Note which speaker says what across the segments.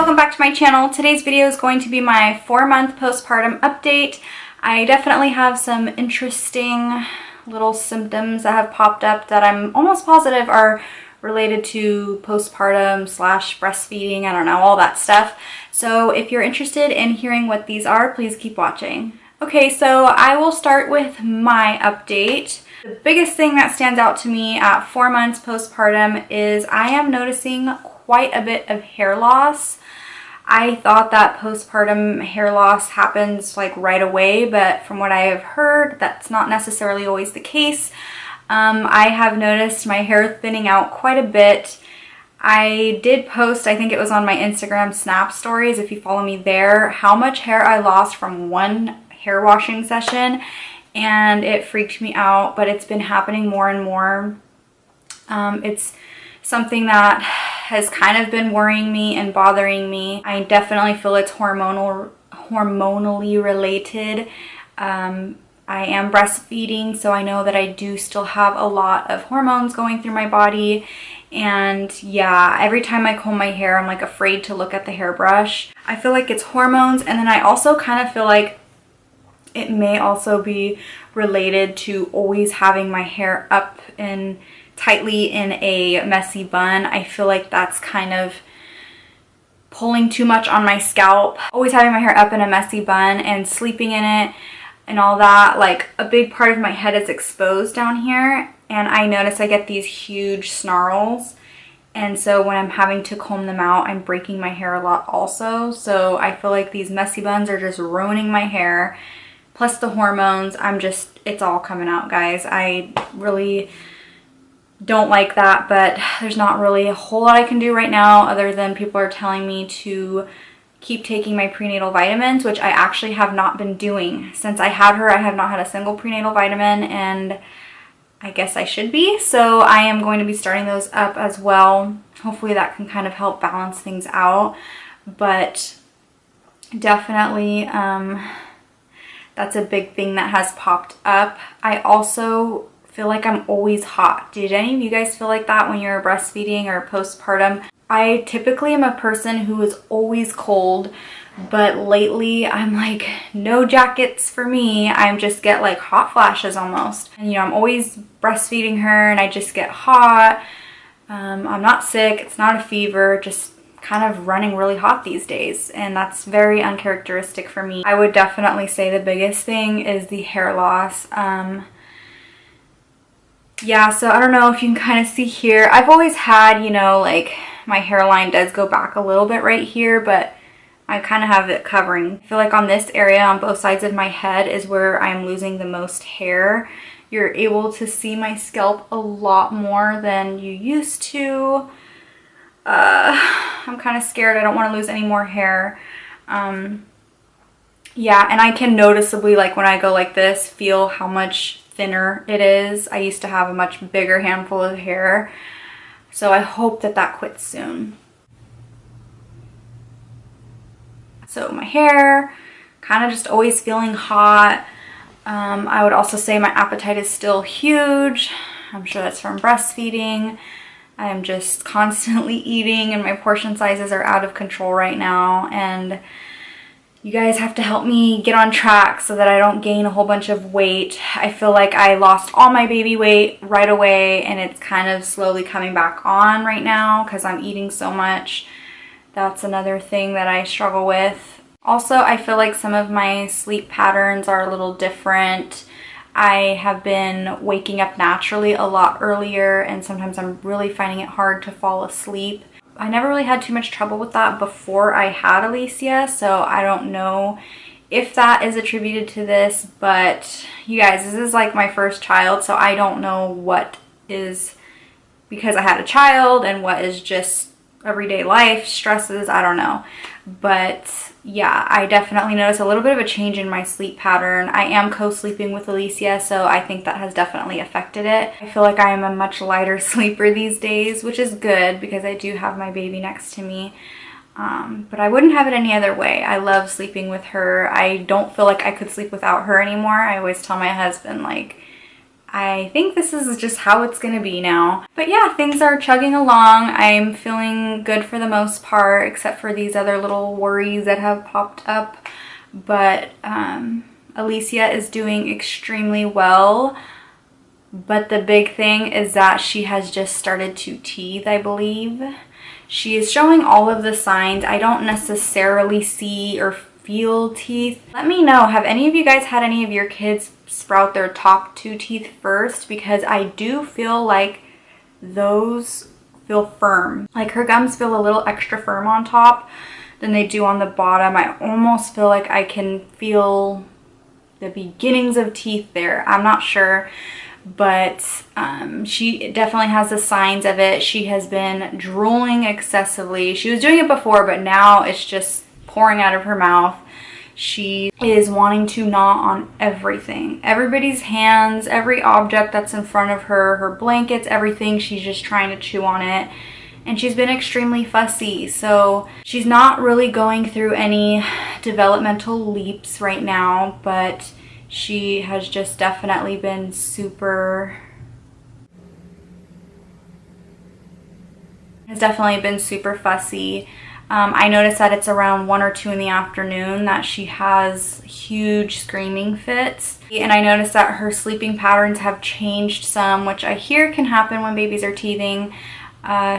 Speaker 1: welcome back to my channel. Today's video is going to be my 4-month postpartum update. I definitely have some interesting little symptoms that have popped up that I'm almost positive are related to postpartum / breastfeeding, I don't know, all that stuff. So if you're interested in hearing what these are, please keep watching. Okay, so I will start with my update. The biggest thing that stands out to me at 4 months postpartum is I am noticing quite a bit of hair loss. I thought that postpartum hair loss happens like right away, but from what I have heard, that's not necessarily always the case. I have noticed my hair thinning out quite a bit. I did post, I think it was on my Instagram Snap stories, if you follow me there, how much hair I lost from one hair washing session, and it freaked me out, but it's been happening more and more. It's something that has kind of been worrying me and bothering me. I definitely feel it's hormonally related. I am breastfeeding, so I know that I do still have a lot of hormones going through my body. And yeah, every time I comb my hair, I'm like afraid to look at the hairbrush. I feel like it's hormones, and then I also kind of feel like it may also be related to always having my hair up and tightly in a messy bun. I feel like that's kind of pulling too much on my scalp. Always having my hair up in a messy bun and sleeping in it and all that, like a big part of my head is exposed down here, and I notice I get these huge snarls, and so when I'm having to comb them out, I'm breaking my hair a lot also. So I feel like these messy buns are just ruining my hair, plus the hormones. It's all coming out, guys. I really don't like that, but there's not really a whole lot I can do right now other than people are telling me to keep taking my prenatal vitamins, which I actually have not been doing. Since I had her, I have not had a single prenatal vitamin, and I guess I should be. So I am going to be starting those up as well. Hopefully that can kind of help balance things out, but definitely that's a big thing that has popped up. I also feel like I'm always hot. Did any of you guys feel like that when you're breastfeeding or postpartum? I typically am a person who is always cold, but lately I'm like, no jackets for me. I just get like hot flashes almost. And you know, I'm always breastfeeding her and I just get hot. I'm not sick, it's not a fever, just kind of running really hot these days, and that's very uncharacteristic for me. I would definitely say the biggest thing is the hair loss. Yeah, so I don't know if you can kind of see here. I've always had, you know, like my hairline does go back a little bit right here, but I kind of have it covering. I feel like on this area on both sides of my head is where I'm losing the most hair. You're able to see my scalp a lot more than you used to. I'm kind of scared. I don't want to lose any more hair. Yeah, and I can noticeably, like when I go like this, feel how much thinner it is. I used to have a much bigger handful of hair, so I hope that that quits soon. So my hair, kind of just always feeling hot. I would also say my appetite is still huge. I'm sure that's from breastfeeding. I am just constantly eating, and my portion sizes are out of control right now, and you guys have to help me get on track so that I don't gain a whole bunch of weight. I feel like I lost all my baby weight right away, and it's kind of slowly coming back on right now because I'm eating so much. That's another thing that I struggle with. Also, I feel like some of my sleep patterns are a little different. I have been waking up naturally a lot earlier, and sometimes I'm really finding it hard to fall asleep. I never really had too much trouble with that before I had Alicia, so I don't know if that is attributed to this, but you guys, this is like my first child, so I don't know what is because I had a child and what is just everyday life stresses. I don't know, but yeah, I definitely noticed a little bit of a change in my sleep pattern. I am co-sleeping with Alicia, so I think that has definitely affected it. I feel like I am a much lighter sleeper these days, which is good because I do have my baby next to me. But I wouldn't have it any other way. I love sleeping with her. I don't feel like I could sleep without her anymore. I always tell my husband, like, I think this is just how it's gonna be now. But yeah, things are chugging along. I'm feeling good for the most part, except for these other little worries that have popped up. But Alicia is doing extremely well. But the big thing is that she has just started to teeth, I believe. She is showing all of the signs. I don't necessarily see or feel teeth. Let me know, have any of you guys had any of your kids sprout their top 2 teeth first? Because I do feel like those feel firm. Like her gums feel a little extra firm on top than they do on the bottom. I almost feel like I can feel the beginnings of teeth there. I'm not sure. But she definitely has the signs of it. She has been drooling excessively. She was doing it before, but now it's just pouring out of her mouth. She is wanting to gnaw on everything. Everybody's hands, every object that's in front of her, her blankets, everything. She's just trying to chew on it. And she's been extremely fussy. So she's not really going through any developmental leaps right now, but she has just definitely been super fussy. I noticed that it's around 1 or 2 in the afternoon that she has huge screaming fits. And I noticed that her sleeping patterns have changed some, which I hear can happen when babies are teething.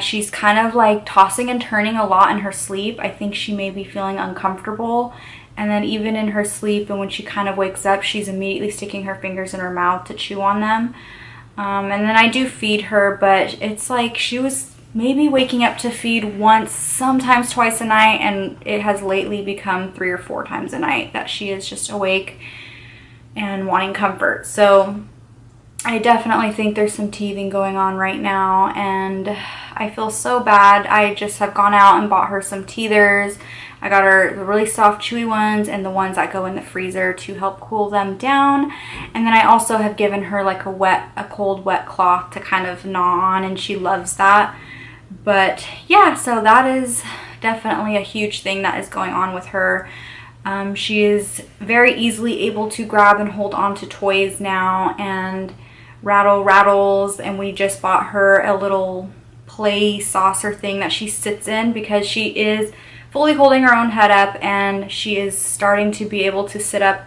Speaker 1: She's kind of like tossing and turning a lot in her sleep. I think she may be feeling uncomfortable. And then even in her sleep and when she kind of wakes up, she's immediately sticking her fingers in her mouth to chew on them. And then I do feed her, but it's like she was maybe waking up to feed once, sometimes twice a night, and it has lately become 3 or 4 times a night that she is just awake and wanting comfort. So I definitely think there's some teething going on right now, and I feel so bad. I just have gone out and bought her some teethers. I got her the really soft chewy ones and the ones that go in the freezer to help cool them down. And then I also have given her like a cold wet cloth to kind of gnaw on, and she loves that. But yeah, so that is definitely a huge thing that is going on with her. She is very easily able to grab and hold on to toys now and rattles, and we just bought her a little play saucer thing that she sits in because she is fully holding her own head up, and she is starting to be able to sit up,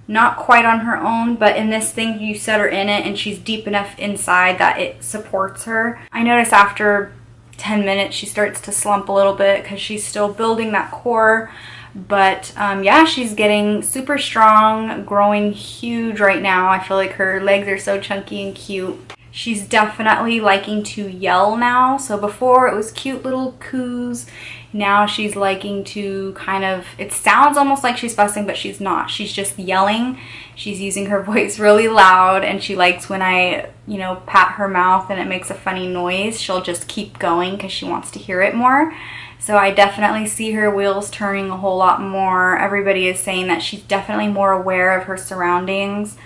Speaker 1: not quite on her own, but in this thing you set her in it and she's deep enough inside that it supports her. I notice after 10 minutes she starts to slump a little bit because she's still building that core. But yeah, she's getting super strong, growing huge right now. I feel like her legs are so chunky and cute. She's definitely liking to yell now. So before it was cute little coos. Now she's liking to kind of, it sounds almost like she's fussing, but she's not. She's just yelling. She's using her voice really loud, and she likes when I, you know, pat her mouth and it makes a funny noise. She'll just keep going because she wants to hear it more. So I definitely see her wheels turning a whole lot more. Everybody is saying that she's definitely more aware of her surroundings.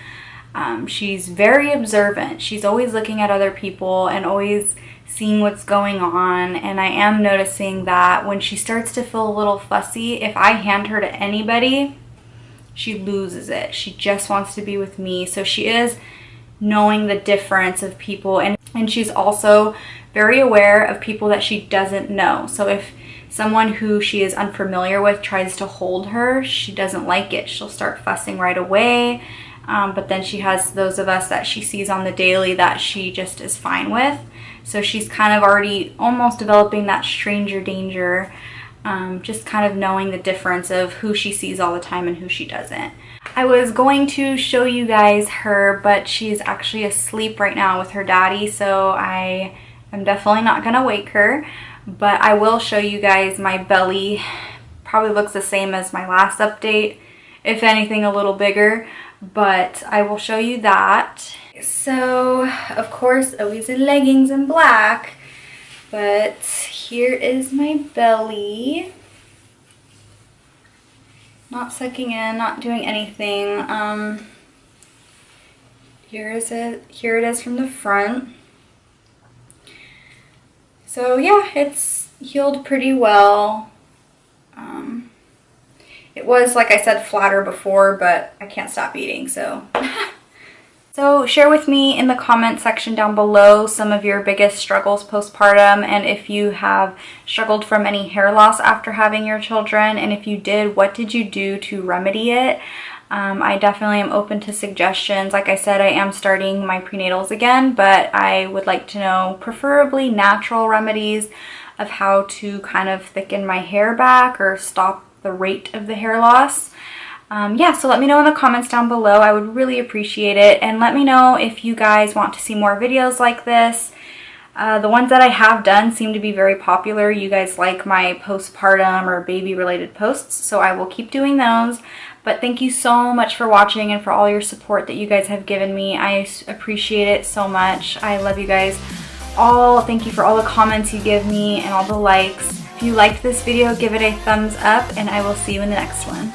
Speaker 1: She's very observant. She's always looking at other people and always seeing what's going on. And I am noticing that when she starts to feel a little fussy, if I hand her to anybody, she loses it. She just wants to be with me. So she is knowing the difference of people, and she's also very aware of people that she doesn't know. So if someone who she is unfamiliar with tries to hold her, she doesn't like it. She'll start fussing right away. But then she has those of us that she sees on the daily that she just is fine with. So she's kind of already almost developing that stranger danger, just kind of knowing the difference of who she sees all the time and who she doesn't. I was going to show you guys her, but she's actually asleep right now with her daddy, so I am definitely not gonna wake her. But I will show you guys my belly. Probably looks the same as my last update, if anything a little bigger, but I will show you that. So of course always in leggings and black, but here is my belly. Not sucking in, not doing anything. Here it is from the front. So yeah, it's healed pretty well. It was, like I said, flatter before, but I can't stop eating, so. So share with me in the comment section down below some of your biggest struggles postpartum, and if you have struggled from any hair loss after having your children, and if you did, what did you do to remedy it? I definitely am open to suggestions. Like I said, I am starting my prenatals again, but I would like to know preferably natural remedies of how to kind of thicken my hair back or stop the rate of the hair loss. Yeah, so let me know in the comments down below. I would really appreciate it. And let me know if you guys want to see more videos like this. The ones that I have done seem to be very popular. You guys like my postpartum or baby related posts, so I will keep doing those. But thank you so much for watching and for all your support that you guys have given me. I appreciate it so much. I love you guys all. Thank you for all the comments you give me and all the likes. If you liked this video, give it a thumbs up, and I will see you in the next one.